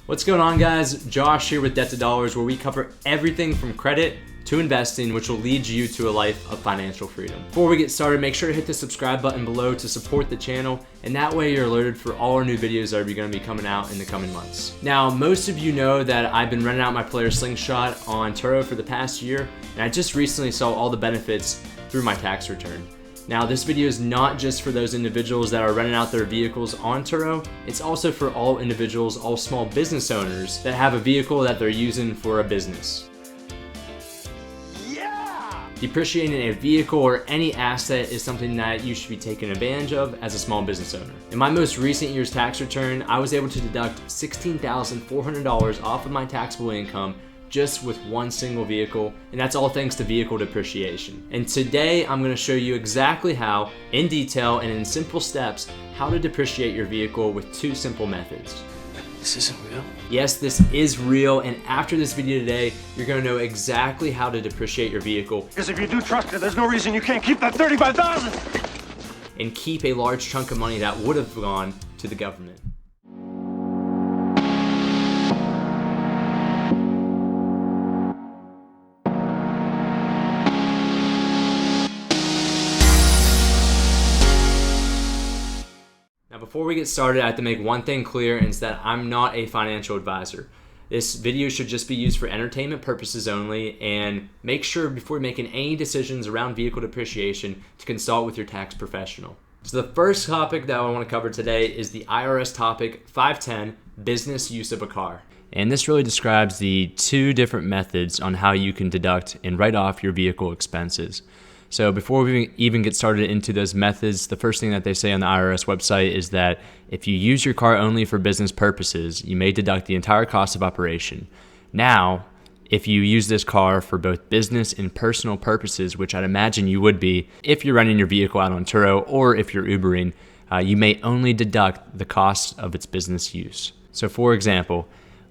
What's going on, guys? Josh here with Debt to Dollars, where we cover everything from credit to investing, which will lead you to a life of financial freedom. Before we get started, make sure to hit the subscribe button below to support the channel, and that way you're alerted for all our new videos that are going to be coming out in the coming months. Now, most of you know that I've been renting out my player slingshot on Turo for the past year, and I just recently saw all the benefits through my tax return. Now, this video is not just for those individuals that are renting out their vehicles on Turo, it's also for all individuals, all small business owners that have a vehicle that they're using for a business. Depreciating a vehicle or any asset is something that you should be taking advantage of as a small business owner. In my most recent year's tax return, I was able to deduct $16,400 off of my taxable income just with one single vehicle, and that's all thanks to vehicle depreciation. And today I'm going to show you exactly how, in detail and in simple steps, how to depreciate your vehicle with two simple methods. This isn't real? Yes, this is real, and after this video today, you're going to know exactly how to depreciate your vehicle. Because if you do trust it, there's no reason you can't keep that $35,000! And keep a large chunk of money that would have gone to the government. Before we get started, I have to make one thing clear, and it's that I'm not a financial advisor. This video should just be used for entertainment purposes only, and make sure before making any decisions around vehicle depreciation to consult with your tax professional. So the first topic that I want to cover today is the Irs Topic 510, business use of a car. And this really describes the two different methods on how you can deduct and write off your vehicle expenses. So before we even get started into those methods, the first thing that they say on the IRS website is that if you use your car only for business purposes, you may deduct the entire cost of operation. Now, if you use this car for both business and personal purposes, which I'd imagine you would be if you're renting your vehicle out on Turo or if you're Ubering, you may only deduct the cost of its business use. So for example,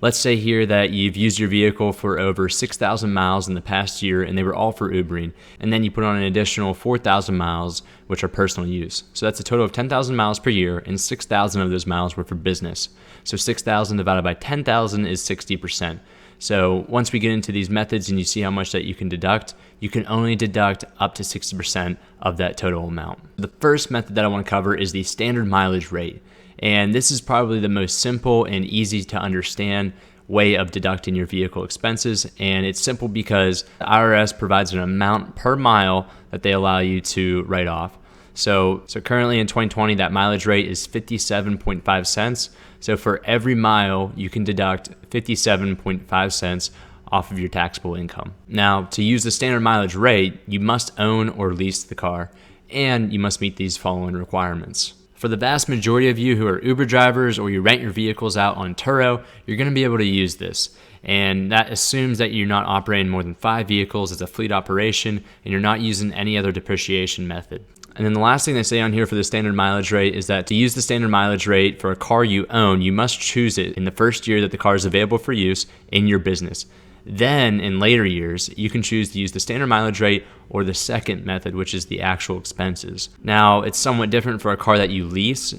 let's say here that you've used your vehicle for over 6,000 miles in the past year and they were all for Ubering, and then you put on an additional 4,000 miles which are personal use. So that's a total of 10,000 miles per year, and 6,000 of those miles were for business. So 6,000 divided by 10,000 is 60%. So once we get into these methods and you see how much that you can deduct, you can only deduct up to 60% of that total amount. The first method that I want to cover is the standard mileage rate. And this is probably the most simple and easy to understand way of deducting your vehicle expenses. And it's simple because the IRS provides an amount per mile that they allow you to write off. So currently in 2020, that mileage rate is 57.5 cents. So for every mile, you can deduct 57.5 cents off of your taxable income. Now, to use the standard mileage rate, you must own or lease the car, and you must meet these following requirements. For the vast majority of you who are Uber drivers or you rent your vehicles out on Turo, you're going to be able to use this. And that assumes that you're not operating more than 5 vehicles as a fleet operation and you're not using any other depreciation method. And then the last thing they say on here for the standard mileage rate is that to use the standard mileage rate for a car you own, you must choose it in the first year that the car is available for use in your business. Then, in later years, you can choose to use the standard mileage rate or the second method, which is the actual expenses. Now, it's somewhat different for a car that you lease.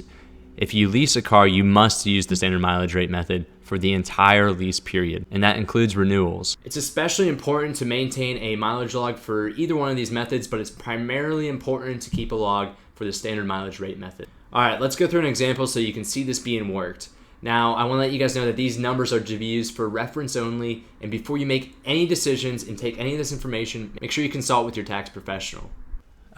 If you lease a car, you must use the standard mileage rate method for the entire lease period, and that includes renewals. It's especially important to maintain a mileage log for either one of these methods, but it's primarily important to keep a log for the standard mileage rate method. All right, let's go through an example so you can see this being worked. Now, I want to let you guys know that these numbers are to be used for reference only, and before you make any decisions and take any of this information, make sure you consult with your tax professional.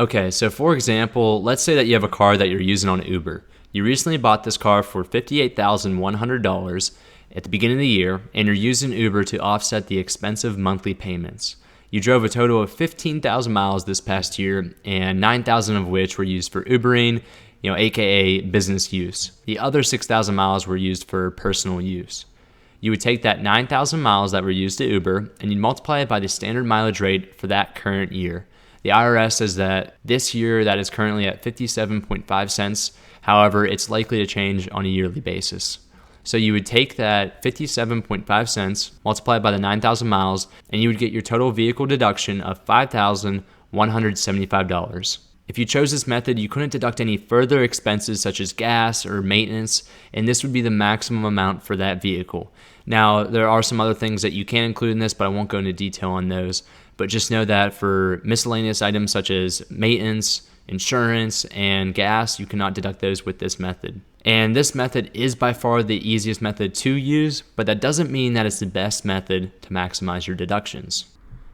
Okay, so for example, let's say that you have a car that you're using on Uber. You recently bought this car for $58,100 at the beginning of the year, and you're using Uber to offset the expensive monthly payments. You drove a total of 15,000 miles this past year, and 9,000 of which were used for Ubering, aka business use. The other 6,000 miles were used for personal use. You would take that 9,000 miles that were used to Uber and you'd multiply it by the standard mileage rate for that current year. The IRS says that this year that is currently at 57.5 cents. However, it's likely to change on a yearly basis. So you would take that 57.5 cents, multiply it by the 9,000 miles, and you would get your total vehicle deduction of $5,175. If you chose this method, you couldn't deduct any further expenses such as gas or maintenance, and this would be the maximum amount for that vehicle. Now, there are some other things that you can include in this, but I won't go into detail on those. But just know that for miscellaneous items such as maintenance, insurance, and gas, you cannot deduct those with this method. And this method is by far the easiest method to use, but that doesn't mean that it's the best method to maximize your deductions.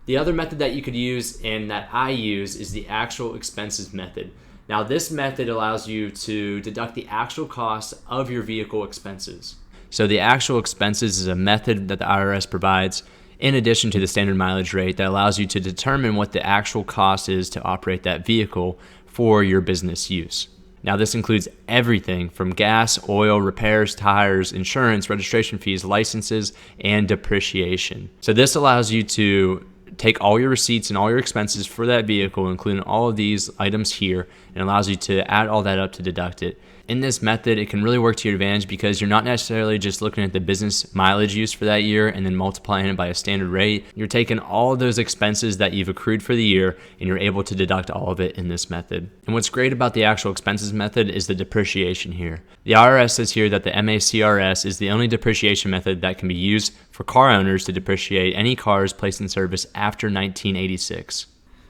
The other method that you could use and that I use is the actual expenses method. Now, this method allows you to deduct the actual cost of your vehicle expenses. So the actual expenses is a method that the IRS provides in addition to the standard mileage rate that allows you to determine what the actual cost is to operate that vehicle for your business use. Now, this includes everything from gas, oil, repairs, tires, insurance, registration fees, licenses, and depreciation. So this allows you to take all your receipts and all your expenses for that vehicle, including all of these items here, and allows you to add all that up to deduct it. In this method, it can really work to your advantage because you're not necessarily just looking at the business mileage use for that year and then multiplying it by a standard rate. You're taking all of those expenses that you've accrued for the year and you're able to deduct all of it in this method. And what's great about the actual expenses method is the depreciation here. The IRS says here that the Macrs is the only depreciation method that can be used for car owners to depreciate any cars placed in service after 1986.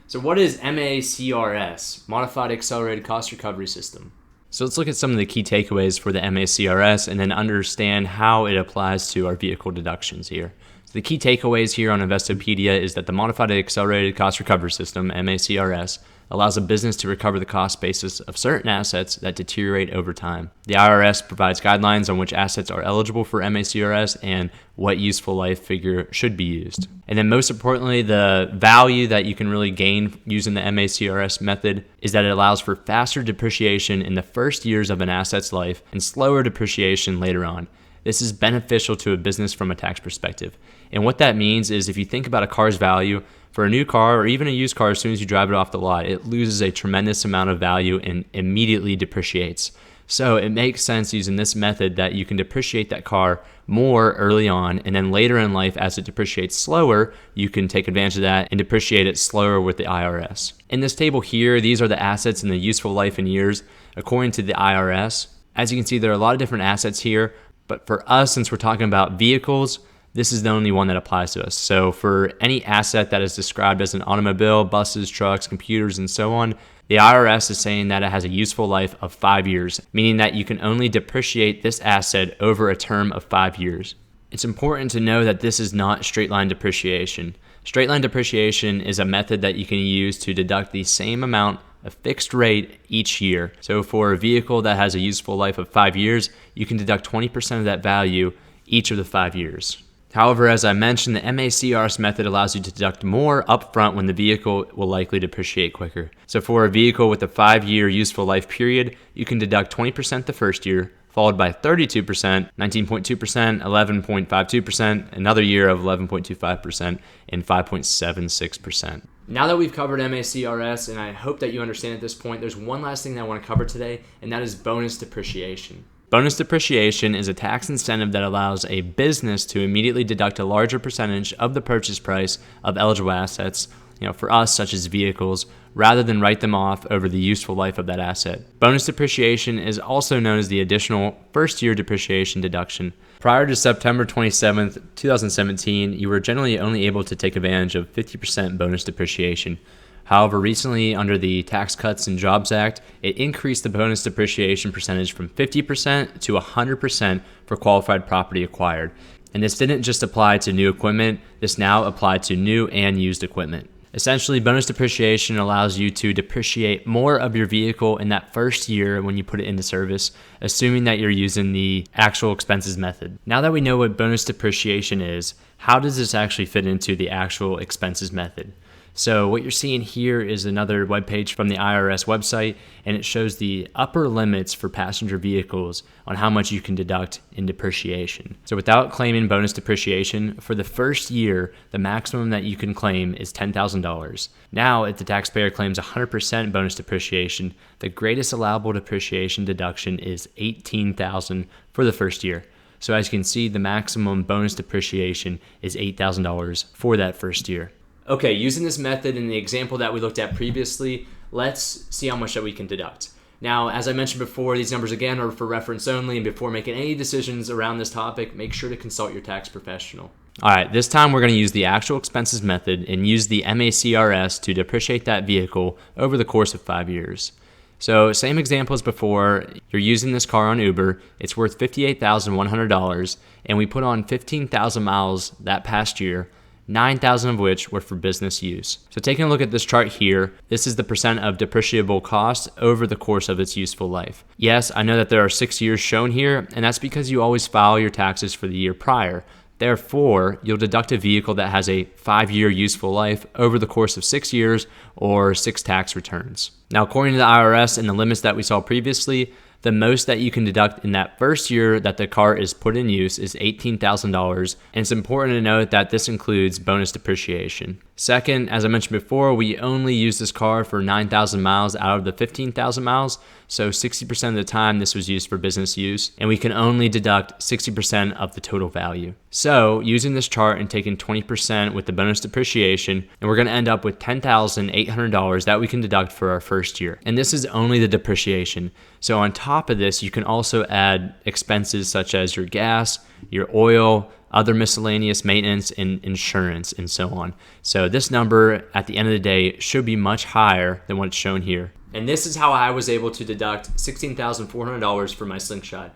So what is Macrs, Modified Accelerated Cost Recovery System? So let's look at some of the key takeaways for the Macrs and then understand how it applies to our vehicle deductions here. So the key takeaways here on Investopedia is that the Modified Accelerated Cost Recovery System, Macrs, allows a business to recover the cost basis of certain assets that deteriorate over time. The IRS provides guidelines on which assets are eligible for Macrs and what useful life figure should be used. And then most importantly, the value that you can really gain using the Macrs method is that it allows for faster depreciation in the first years of an asset's life and slower depreciation later on. This is beneficial to a business from a tax perspective. And what that means is if you think about a car's value, for a new car or even a used car, as soon as you drive it off the lot, it loses a tremendous amount of value and immediately depreciates. So it makes sense using this method that you can depreciate that car more early on, and then later in life, as it depreciates slower, you can take advantage of that and depreciate it slower with the IRS. In this table here, these are the assets in the useful life in years according to the IRS. As you can see, there are a lot of different assets here, but for us, since we're talking about vehicles, this is the only one that applies to us. So for any asset that is described as an automobile, buses, trucks, computers, and so on, the IRS is saying that it has a useful life of 5 years, meaning that you can only depreciate this asset over a term of 5 years. It's important to know that this is not straight line depreciation. Straight line depreciation is a method that you can use to deduct the same amount of fixed rate each year. So for a vehicle that has a useful life of 5 years, you can deduct 20% of that value each of the 5 years. However, as I mentioned, the Macrs method allows you to deduct more upfront when the vehicle will likely depreciate quicker. So for a vehicle with a 5-year useful life period, you can deduct 20% the first year, followed by 32%, 19.2%, 11.52%, another year of 11.25%, and 5.76%. Now that we've covered Macrs, and I hope that you understand at this point, there's one last thing that I want to cover today, and that is bonus depreciation. Bonus depreciation is a tax incentive that allows a business to immediately deduct a larger percentage of the purchase price of eligible assets, for us, such as vehicles, rather than write them off over the useful life of that asset. Bonus depreciation is also known as the additional first-year depreciation deduction. Prior to September 27th, 2017, you were generally only able to take advantage of 50% bonus depreciation. However, recently, under the Tax Cuts and Jobs Act, it increased the bonus depreciation percentage from 50% to 100% for qualified property acquired. And this didn't just apply to new equipment, this now applied to new and used equipment. Essentially, bonus depreciation allows you to depreciate more of your vehicle in that first year when you put it into service, assuming that you're using the actual expenses method. Now that we know what bonus depreciation is, how does this actually fit into the actual expenses method? So what you're seeing here is another webpage from the IRS website, and it shows the upper limits for passenger vehicles on how much you can deduct in depreciation. So without claiming bonus depreciation, for the first year, the maximum that you can claim is $10,000. Now, if the taxpayer claims 100% bonus depreciation, the greatest allowable depreciation deduction is $18,000 for the first year. So as you can see, the maximum bonus depreciation is $8,000 for that first year. Okay, using this method in the example that we looked at previously, let's see how much that we can deduct. Now, as I mentioned before, these numbers again are for reference only, and before making any decisions around this topic, make sure to consult your tax professional. All right, this time we're going to use the actual expenses method and use the Macrs to depreciate that vehicle over the course of 5 years. So same example as before, you're using this car on Uber, it's worth $58,100, and we put on 15,000 miles that past year, 9,000 of which were for business use. So taking a look at this chart here, this is the percent of depreciable cost over the course of its useful life. Yes, I know that there are 6 years shown here, and that's because you always file your taxes for the year prior. Therefore, you'll deduct a vehicle that has a 5-year useful life over the course of 6 years or 6 tax returns. Now, according to the IRS and the limits that we saw previously, the most that you can deduct in that first year that the car is put in use is $18,000, and it's important to note that this includes bonus depreciation. Second, as I mentioned before, we only use this car for 9,000 miles out of the 15,000 miles, so 60% of the time this was used for business use, and we can only deduct 60% of the total value. So, using this chart and taking 20% with the bonus depreciation, and we're going to end up with $10,800 that we can deduct for our first year. And this is only the depreciation. So on top of this, you can also add expenses such as your gas, your oil, other miscellaneous maintenance, and insurance, and so on. So this number at the end of the day should be much higher than what's shown here. And this is how I was able to deduct $16,400 for my Slingshot.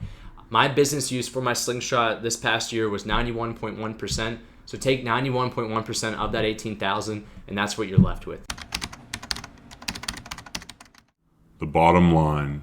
My business use for my Slingshot this past year was 91.1%. So take 91.1% of that $18,000, and that's what you're left with. The bottom line.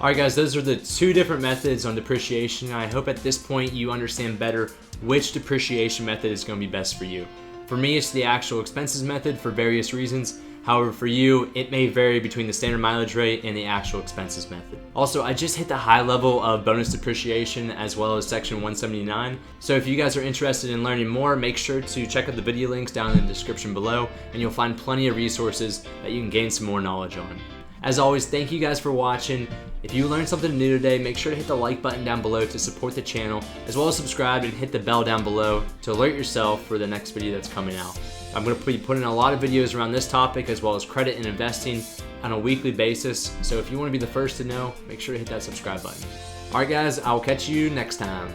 Alright guys, those are the 2 different methods on depreciation. I hope at this point you understand better which depreciation method is going to be best for you. For me, it's the actual expenses method for various reasons. However, for you, it may vary between the standard mileage rate and the actual expenses method. Also, I just hit the high level of bonus depreciation as well as section 179. So if you guys are interested in learning more, make sure to check out the video links down in the description below, and you'll find plenty of resources that you can gain some more knowledge on. As always, thank you guys for watching. If you learned something new today, make sure to hit the like button down below to support the channel, as well as subscribe and hit the bell down below to alert yourself for the next video that's coming out. I'm going to be putting a lot of videos around this topic as well as credit and investing on a weekly basis. So if you want to be the first to know, make sure to hit that subscribe button. Alright guys, I'll catch you next time.